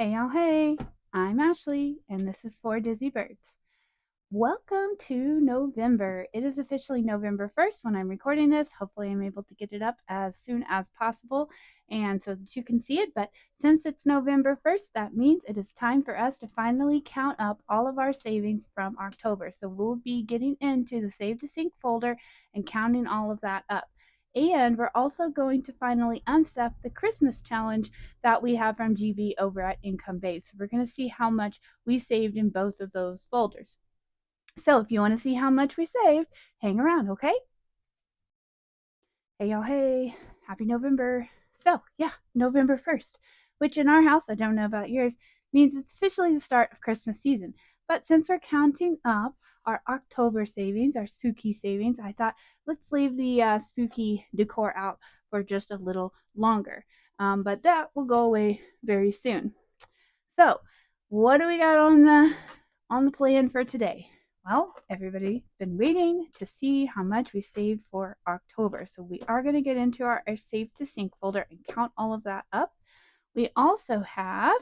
Hey y'all, hey, I'm Ashley, and this is for Dizzy Birds. Welcome to November. It is officially November 1st when I'm recording this. Hopefully, I'm able to get it up as soon as possible and so that you can see it. But since it's November 1st, that means it is time for us to finally count up all of our savings from October. So we'll be getting into the Save to Sync folder and counting all of that up. And we're also going to finally unstuff the Christmas challenge that we have from GB over at Income Base. So we're going to see how much we saved in both of those folders. So if you want to see how much we saved, hang around, okay? Hey, y'all, hey, happy November. So, yeah, November 1st, which in our house, I don't know about yours, means it's officially the start of Christmas season. But since we're counting up our October savings, our spooky savings, I thought let's leave the spooky decor out for just a little longer. But that will go away very soon. So, what do we got on the plan for today? Well, everybody's been waiting to see how much we saved for October. So we are going to get into our Save to Sync folder and count all of that up. We also have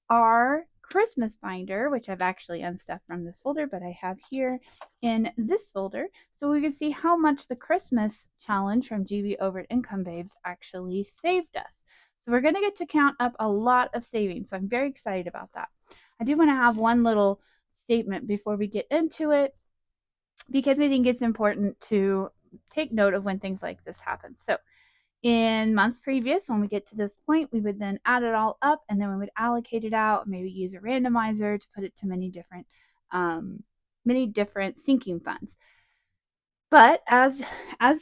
our Christmas binder, which I've actually unstuffed from this folder, but I have here in this folder. So we can see how much the Christmas challenge from GB over at Income Babes actually saved us. So we're going to get to count up a lot of savings. So I'm very excited about that. I do want to have one little statement before we get into it because I think it's important to take note of when things like this happen. So in months previous, when we get to this point, we would then add it all up and then we would allocate it out, maybe use a randomizer to put it to many different sinking funds. But as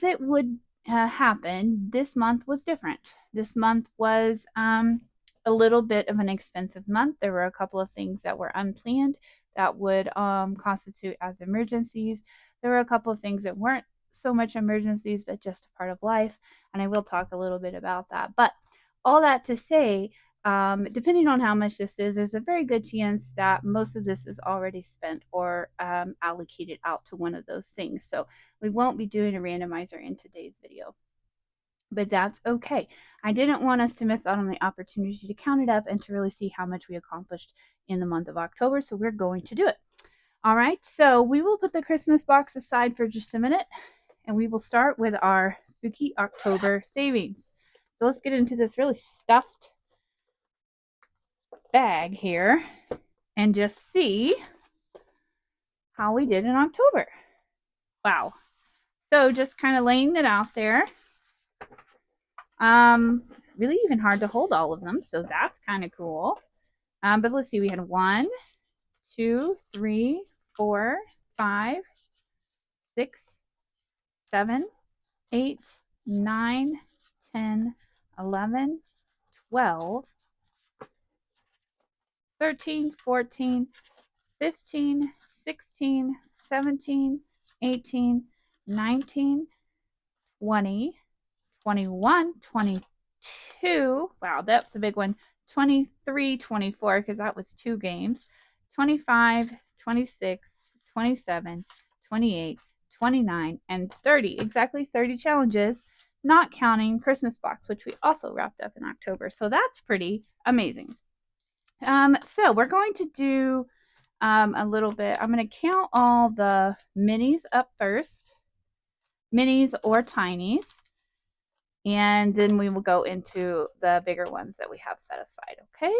it would happen, this month was different. This month was a little bit of an expensive month. There were a couple of things that were unplanned that would constitute as emergencies. There were a couple of things that weren't so much emergencies, but just a part of life. And I will talk a little bit about that. But all that to say, depending on how much this is, there's a very good chance that most of this is already spent or allocated out to one of those things. So we won't be doing a randomizer in today's video, but that's okay. I didn't want us to miss out on the opportunity to count it up and to really see how much we accomplished in the month of October, so we're going to do it. All right, so we will put the Christmas box aside for just a minute, and we will start with our spooky October savings. So let's get into this really stuffed bag here and just see how we did in October. Wow. So just kind of laying it out there. Really even hard to hold all of them, so that's kind of cool. But let's see, we had 1, 2, 3, 4, 5, 6, 7, 8, 9, 10, 11, 12, 13, 14, 15, 16, 17, 18, 19, 20, 21, 22. Wow, that's a big one. 23, 24, because that was 2 games. 25, 26, 27, 28, 29, and 30. Exactly 30 challenges, not counting Christmas box, which we also wrapped up in October. So that's pretty amazing. So we're going to do a little bit. I'm going to count all the minis up first, minis or tinies, and then we will go into the bigger ones that we have set aside, okay?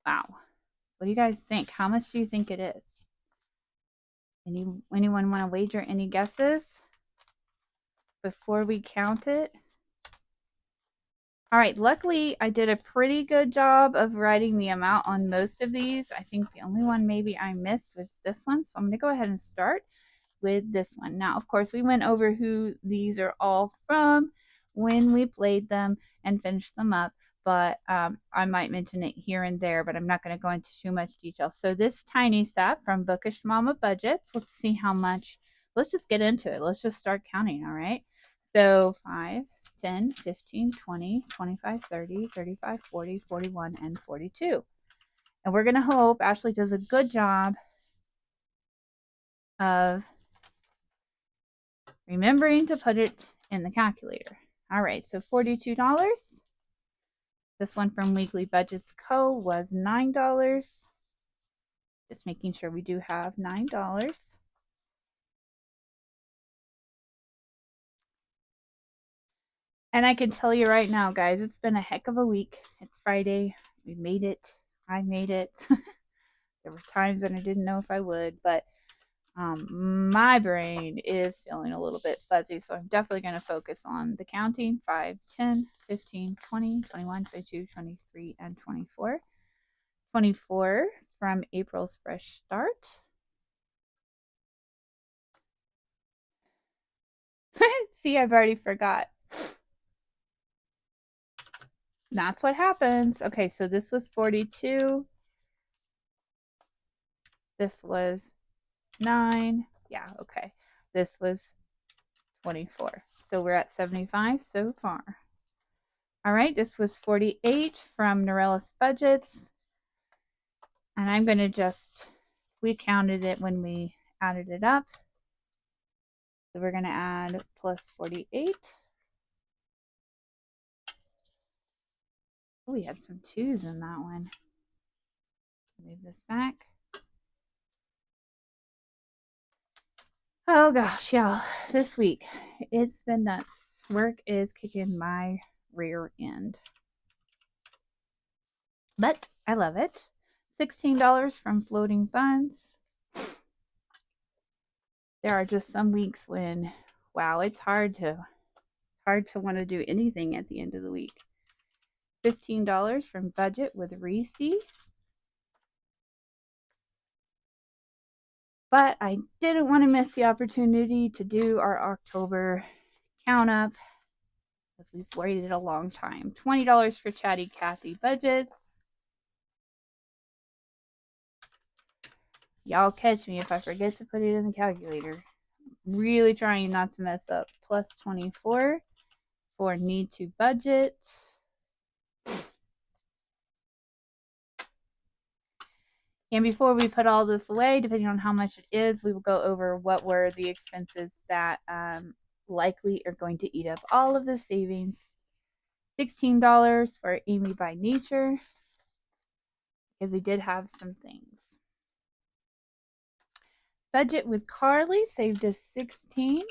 Wow. What do you guys think? How much do you think it is? Anyone want to wager any guesses before we count it? All right, luckily I did a pretty good job of writing the amount on most of these. I think the only one maybe I missed was this one. So I'm going to go ahead and start with this one. Now, of course, we went over who these are all from when we played them and finished them up, but I might mention it here and there, but I'm not going to go into too much detail. So this tiny set from Bookish Mama Budgets, let's see how much. Let's just get into it. Let's just start counting, all right? So 5, 10, 15, 20, 25, 30, 35, 40, 41, and 42. And we're going to hope Ashley does a good job of remembering to put it in the calculator. All right, so $42. This one from Weekly Budgets Co. was $9. Just making sure we do have $9. And I can tell you right now, guys, it's been a heck of a week. It's Friday. We made it. I made it. There were times when I didn't know if I would, but my brain is feeling a little bit fuzzy, so I'm definitely going to focus on the counting 5, 10, 15, 20, 21, 22, 23, and 24. 24 from April's Fresh Start. See, I've already forgot. That's what happens. Okay, so this was 42. This was 9. Yeah, okay. This was 24. So we're at 75 so far. All right, this was 48 from Norellis Budgets. And I'm going to just, we counted it when we added it up. So we're going to add plus 48. Oh, we had some 2s in that one. Move this back. Oh gosh, y'all, this week it's been nuts. Work is kicking my rear end. But I love it. $16 from Floating Funds. There are just some weeks when, wow, it's hard to want to do anything at the end of the week. $15 from Budget with Reese. But I didn't want to miss the opportunity to do our October count up because we've waited a long time. $20 for Chatty Cathy Budgets. Y'all catch me if I forget to put it in the calculator. I'm really trying not to mess up. Plus 24 for Need to Budget. And before we put all this away, depending on how much it is, we will go over what were the expenses that likely are going to eat up all of the savings. $16 for Amy by Nature, because we did have some things. Budget with Carly saved us 16.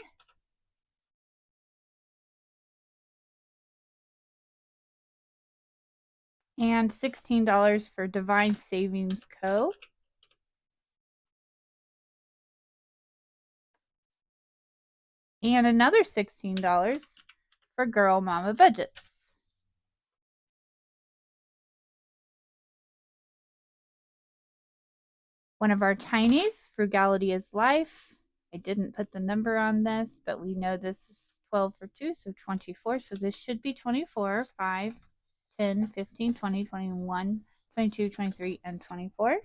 And $16 for Divine Savings Co. And another $16 for Girl Mama Budgets. One of our tinies, Frugality is Life. I didn't put the number on this, but we know this is 12 for 2, so 24. So this should be 24, 5, 10, 15, 20, 21, 22, 23, and 24.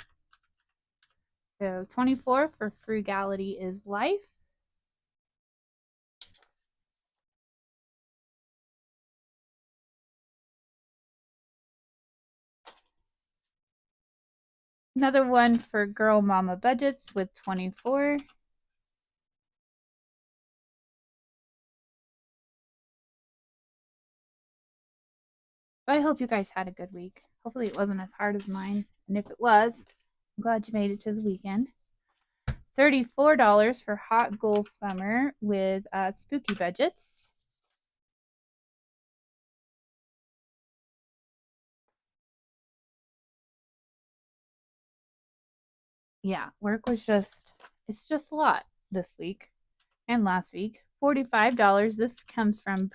So 24 for Frugality is Life. Another one for Girl Mama Budgets with 24. But I hope you guys had a good week. Hopefully it wasn't as hard as mine. And if it was, I'm glad you made it to the weekend. $34 for Hot Goal Summer with Spooky Budgets. Yeah, work was it's just a lot this week and last week. $45. This comes from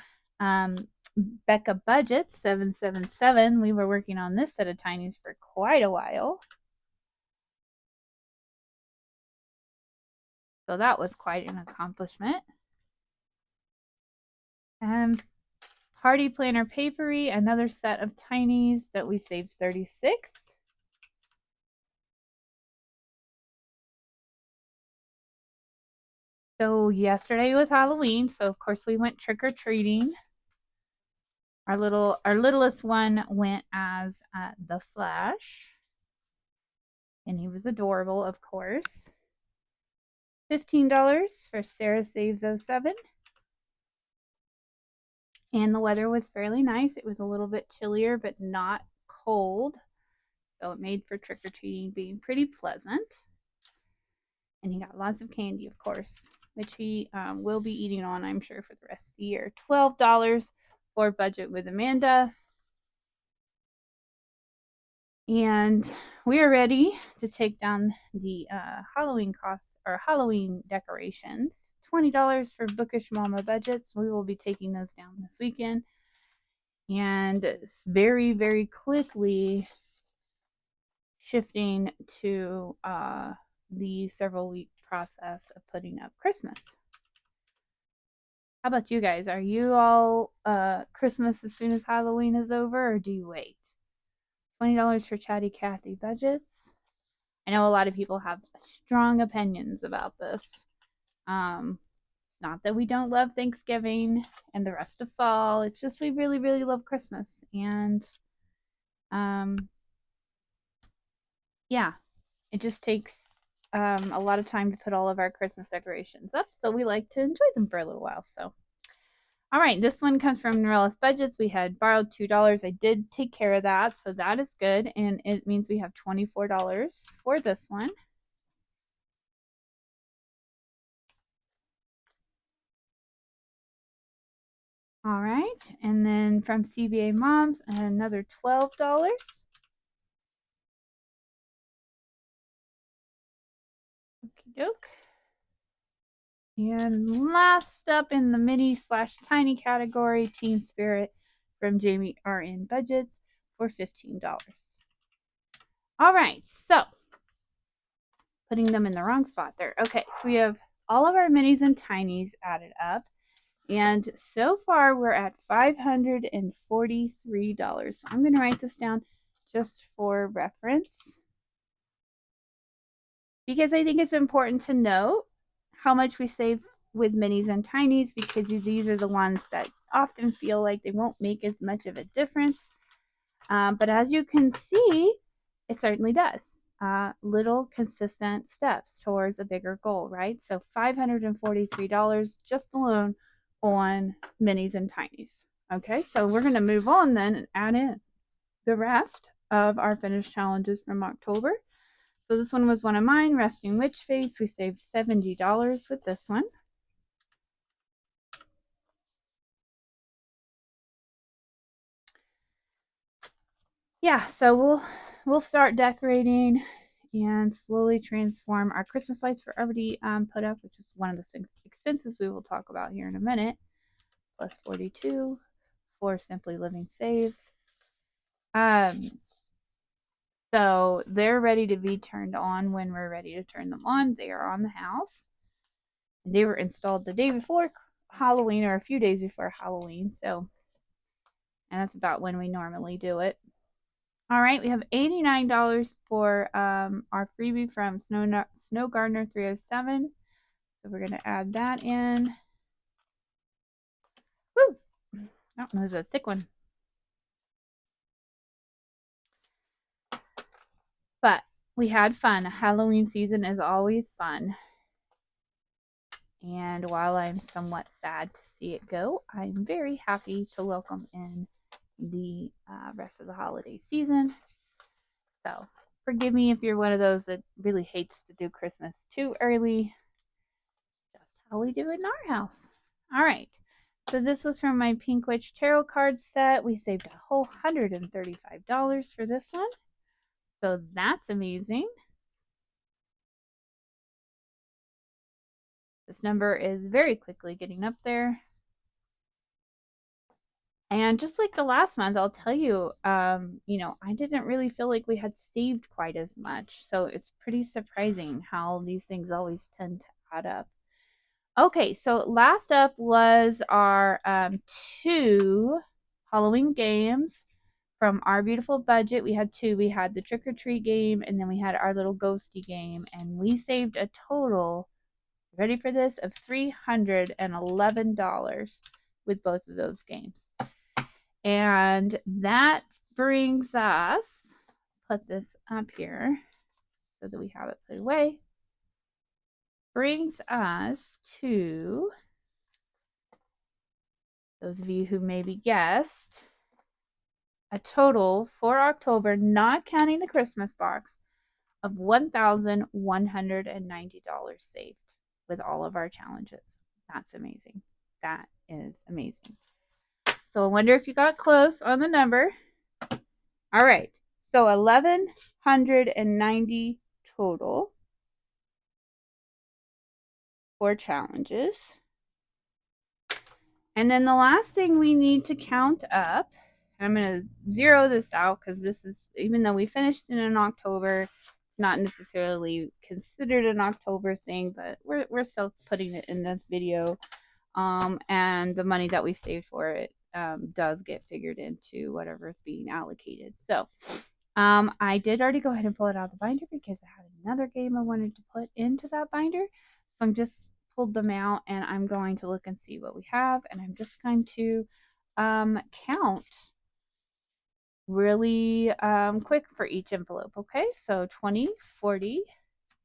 Becca Budget 777. We were working on this set of tinies for quite a while. So that was quite an accomplishment. Party Planner Papery, another set of tinies that we saved 36. So yesterday was Halloween, so of course we went trick-or-treating. Our littlest one went as the Flash, and he was adorable, of course. $15 for Sarah Saves 07. And the weather was fairly nice. It was a little bit chillier, but not cold. So it made for trick-or-treating being pretty pleasant. And he got lots of candy, of course, which he will be eating on, I'm sure, for the rest of the year. $12 for Budget with Amanda. And we are ready to take down the Halloween costs or Halloween decorations. $20 for Bookish Mama budgets. We will be taking those down this weekend. And very, very quickly shifting to the several week process of putting up Christmas. How about you guys? Are you all Christmas as soon as Halloween is over, or do you wait? $20 for Chatty Cathy budgets. I know a lot of people have strong opinions about this. It's not that we don't love Thanksgiving and the rest of fall. It's just we really, really love Christmas. And yeah, it just takes a lot of time to put all of our Christmas decorations up. So we like to enjoy them for a little while. So all right, this one comes from Norella's Budgets. We had borrowed $2. I did take care of that, so that is good. And it means we have $24 for this one. All right, and then from CBA Moms, another $12. Okie doke. And last up in the mini/tiny category, Team Spirit from Jamie RN Budgets for $15. All right, so putting them in the wrong spot there. Okay, so we have all of our minis and tinies added up. And so far we're at $543. So I'm going to write this down just for reference, because I think it's important to note how much we save with minis and tinies, because these are the ones that often feel like they won't make as much of a difference. But as you can see, it certainly does. Little consistent steps towards a bigger goal, right? So $543 just alone on minis and tinies. Okay, so we're going to move on then and add in the rest of our finished challenges from October. So this one was one of mine, Resting Witch Face. We saved $70 with this one. Yeah, so we'll start decorating and slowly transform. Our Christmas lights were already put up, which is one of the expenses we will talk about here in a minute. Plus 42 for Simply Living Saves. So they're ready to be turned on when we're ready to turn them on. They are on the house. They were installed the day before Halloween, or a few days before Halloween. So, and that's about when we normally do it. All right, we have $89 for our freebie from Snow Gardener 307. So we're going to add that in. Woo! That one was a thick one. But we had fun. Halloween season is always fun. And while I'm somewhat sad to see it go, I'm very happy to welcome in the rest of the holiday season. So forgive me if you're one of those that really hates to do Christmas too early. Just how we do it in our house. All right. So this was from my Pink Witch Tarot card set. We saved a whole $135 for this one. So that's amazing. This number is very quickly getting up there. And just like the last month, I'll tell you, I didn't really feel like we had saved quite as much. So it's pretty surprising how these things always tend to add up. Okay, so last up was our 2 Halloween games from Our Beautiful Budget. We had 2. We had the Trick or Treat game, and then we had our little ghosty game. And we saved a total, ready for this, of $311 with both of those games. And that brings us, put this up here so that we have it put away, brings us to Those of you who maybe guessed, a total for October, not counting the Christmas box, of $1,190 saved with all of our challenges. That's amazing. That is amazing. So I wonder if you got close on the number. All right. So 1,190 total for challenges. And then the last thing we need to count up, and I'm going to zero this out because this is, even though we finished in October, it's not necessarily considered an October thing, but we're still putting it in this video. And the money that we saved for it does get figured into whatever is being allocated. So I did already go ahead and pull it out of the binder because I had another game I wanted to put into that binder. So I'm just pulled them out and I'm going to look and see what we have, and I'm just going to count really quick for each envelope. Okay, so 20, 40,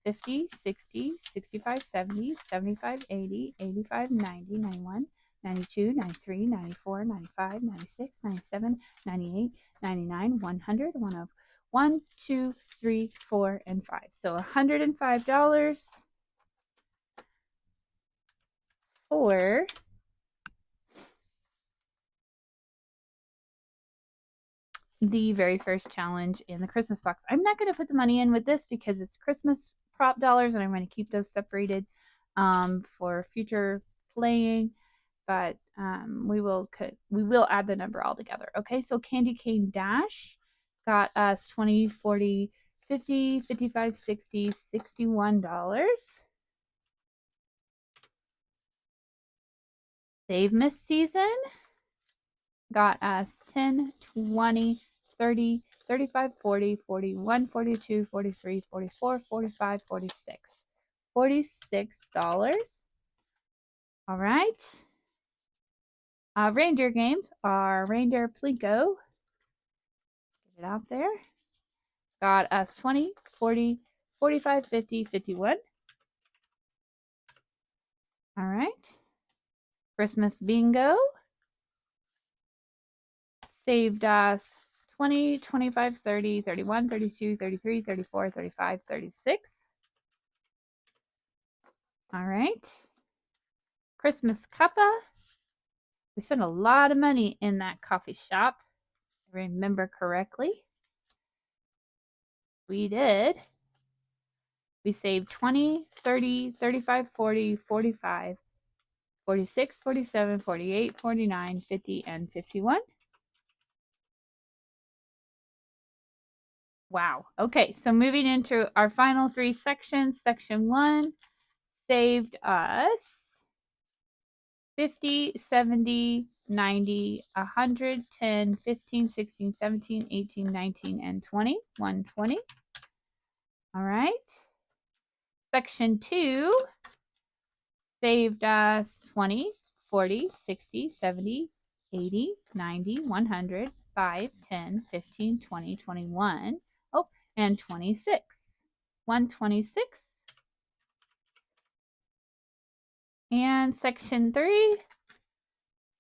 50, 60, 65, 70, 75, 80, 85, 90, 91, 92, 93, 94, 95, 96, 97, 98, 99, 100, 1, 2, 3, 4, and 5. So $105 for the very first challenge in the Christmas box. I'm not going to put the money in with this because it's Christmas prop dollars and I'm going to keep those separated for future playing, but we will add the number all together. Okay, so Candy Cane Dash got us 20, 40, 50, 55, 60, $61. Save Miss Season got us 10, 20, 30, 35, 40, 41, 42, 43, 44, 45, 46. $46. All right. Reindeer games are Reindeer Plinko. Get it out there. Got us 20, 40, 45, 50, 51. All right. Christmas Bingo saved us 20, 25, 30, 31, 32, 33, 34, 35, 36. All right. Christmas Cuppa. We spent a lot of money in that coffee shop. If I remember correctly. We did. We saved 20, 30, 35, 40, 45, 46, 47, 48, 49, 50, and 51. Wow. Okay, so moving into our final three sections. Section 1 saved us 50, 70, 90, 100, 10, 15, 16, 17, 18, 19, and 20. 120. All right. Section 2 saved us 20, 40, 60, 70, 80, 90, 100, 5, 10, 15, 20, 21. Oh, and 26. 126. And section 3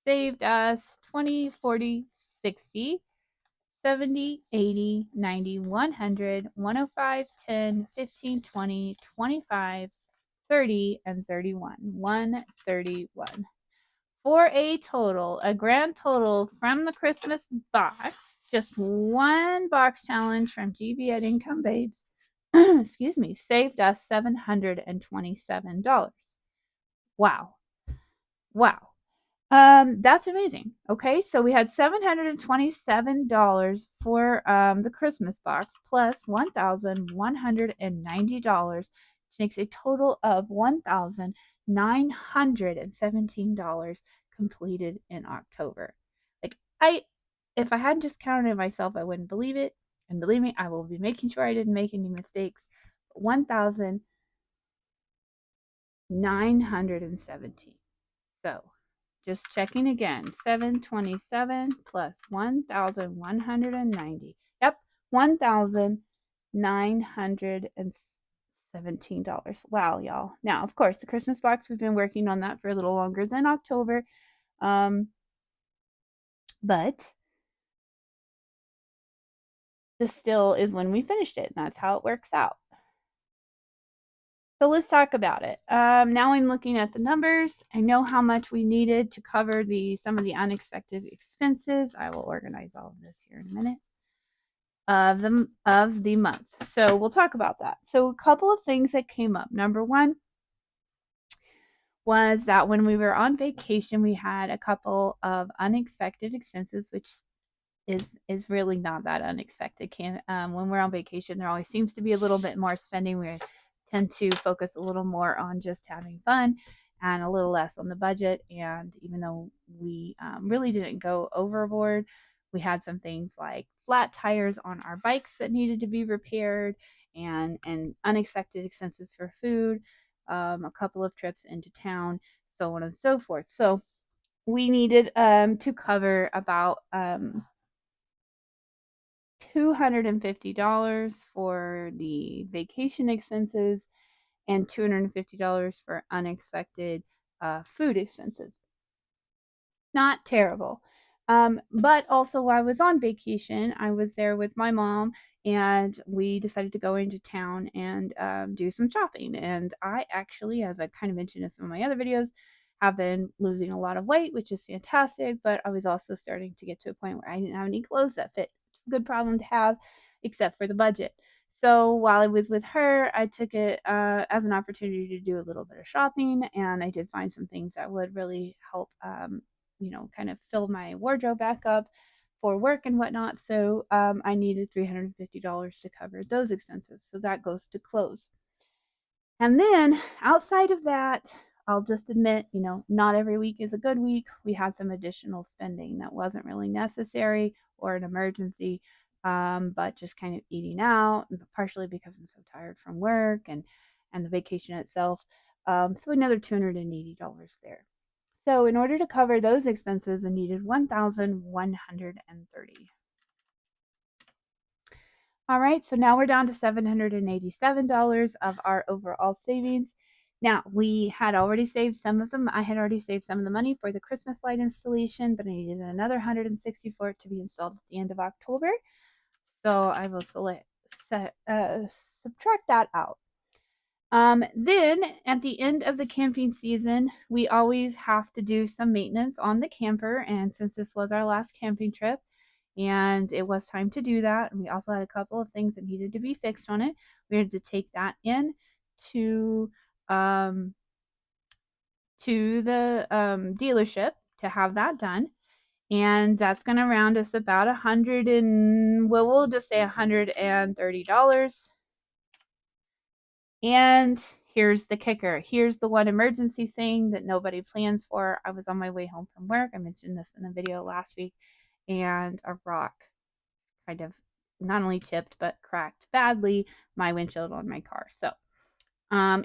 saved us 20, 40, 60, 70, 80, 90, 100, 105, 10, 15, 20, 25, 30, and 31. 131. For a grand total from the Christmas box, just one box challenge from GB at Income Babes, excuse me, saved us $727. Wow. Wow. That's amazing. Okay, so we had $727 for the Christmas box plus $1,190, which makes a total of $1,917 completed in October. Like if I hadn't just counted it myself, I wouldn't believe it. And believe me, I will be making sure I didn't make any mistakes. 1,917. So just checking again, 727 plus 1,190. Yep, $1,917. Wow, y'all. Now, of course, the Christmas box, we've been working on that for a little longer than October. But this still is when we finished it, and that's how it works out. So let's talk about it. Now I'm looking at the numbers. I know how much we needed to cover some of the unexpected expenses. I will organize all of this here in a minute. Of the month. So we'll talk about that. So a couple of things that came up. Number one was that when we were on vacation, we had a couple of unexpected expenses, which is really not that unexpected. When we're on vacation, there always seems to be a little bit more spending. We tend to focus a little more on just having fun and a little less on the budget. And even though we really didn't go overboard, we had some things like flat tires on our bikes that needed to be repaired, and unexpected expenses for food, a couple of trips into town, so on and so forth. So we needed to cover about $250 for the vacation expenses and $250 for unexpected food expenses. Not terrible. But also, while I was on vacation, I was there with my mom, and we decided to go into town and do some shopping. And I actually, as I kind of mentioned in some of my other videos, have been losing a lot of weight, which is fantastic. But I was also starting to get to a point where I didn't have any clothes that fit. It's a good problem to have, except for the budget. So while I was with her, I took it as an opportunity to do a little bit of shopping, and I did find some things that would really help kind of fill my wardrobe back up for work and whatnot. So I needed $350 to cover those expenses. So that goes to clothes. And then outside of that, I'll just admit, not every week is a good week. We had some additional spending that wasn't really necessary or an emergency, but just kind of eating out, partially because I'm so tired from work and the vacation itself. So another $280 there. So in order to cover those expenses, I needed 1,130. All right, so now we're down to $787 of our overall savings. Now, we had already saved some of them. I had already saved some of the money for the Christmas light installation, but I needed another 160 for it to be installed at the end of October. So I will subtract that out. Then at the end of the camping season, we always have to do some maintenance on the camper. And since this was our last camping trip and it was time to do that, and we also had a couple of things that needed to be fixed on it, we had to take that in to um, the dealership to have that done. And that's going to round us about we'll just say $130. And here's the kicker. Here's the one emergency thing that nobody plans for. I was on my way home from work. I mentioned this in a video last week, and a rock kind of not only chipped but cracked badly my windshield on my car. So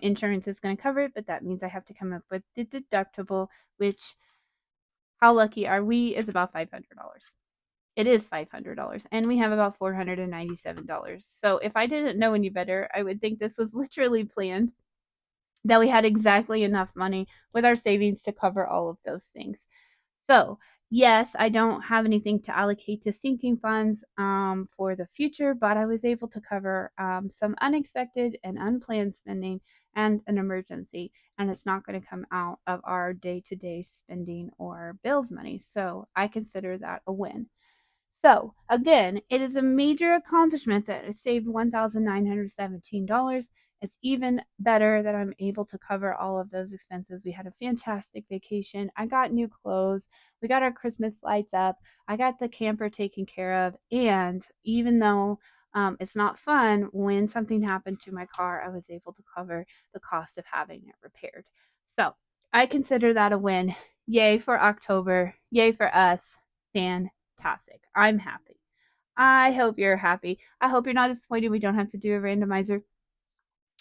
insurance is going to cover it, but that means I have to come up with the deductible, which, how lucky are we, is about $500. It is $500, and we have about $497. So if I didn't know any better, I would think this was literally planned, that we had exactly enough money with our savings to cover all of those things. So, yes, I don't have anything to allocate to sinking funds for the future, but I was able to cover some unexpected and unplanned spending and an emergency, and it's not going to come out of our day to day spending or bills money. So, I consider that a win. So, again, it is a major accomplishment that it saved $1,917. It's even better that I'm able to cover all of those expenses. We had a fantastic vacation. I got new clothes. We got our Christmas lights up. I got the camper taken care of. And even though it's not fun, when something happened to my car, I was able to cover the cost of having it repaired. So, I consider that a win. Yay for October. Yay for us. Fantastic. I'm happy. I hope you're happy. I hope you're not disappointed we don't have to do a randomizer.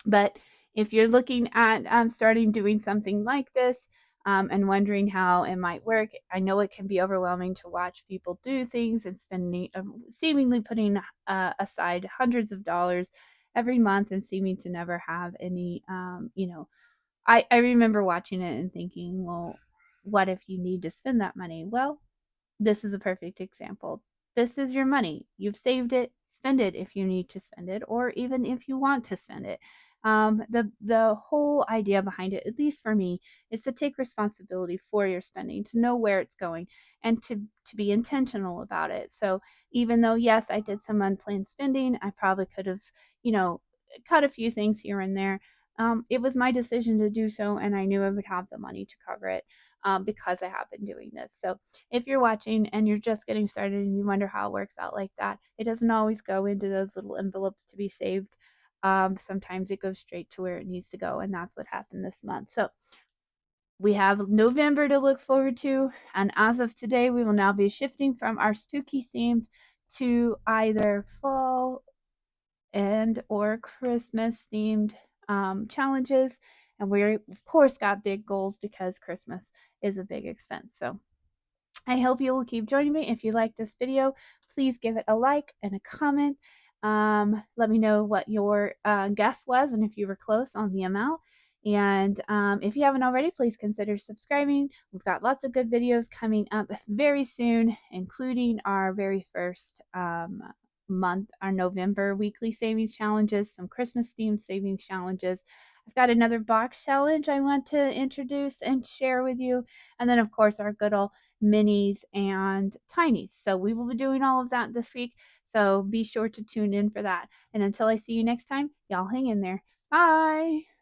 But if you're looking at starting doing something like this and wondering how it might work, I know it can be overwhelming to watch people do things and spending, seemingly putting aside hundreds of dollars every month and seeming to never have any, I remember watching it and thinking, well, what if you need to spend that money? Well, this is a perfect example. This is your money. You've saved it. Spend it if you need to spend it, or even if you want to spend it. The whole idea behind it, at least for me, is to take responsibility for your spending, to know where it's going, and to be intentional about it. So even though yes, I did some unplanned spending, I probably could have, you know, cut a few things here and there. It was my decision to do so, and I knew I would have the money to cover it because I have been doing this. So if you're watching and you're just getting started and you wonder how it works out like that, it doesn't always go into those little envelopes to be saved. Sometimes it goes straight to where it needs to go, and that's what happened this month. So we have November to look forward to, and as of today, we will now be shifting from our spooky themed to either fall and or Christmas themed challenges. And we of course got big goals because Christmas is a big expense. So I hope you will keep joining me. If you like this video, please give it a like and a comment. Let me know what your guess was and if you were close on the amount. And if you haven't already, please consider subscribing. We've got lots of good videos coming up very soon, including our very first month, our November weekly savings challenges, some Christmas themed savings challenges. I've got another box challenge I want to introduce and share with you. And then, of course, our good old minis and tinies. So we will be doing all of that this week. So be sure to tune in for that. And until I see you next time, y'all hang in there. Bye.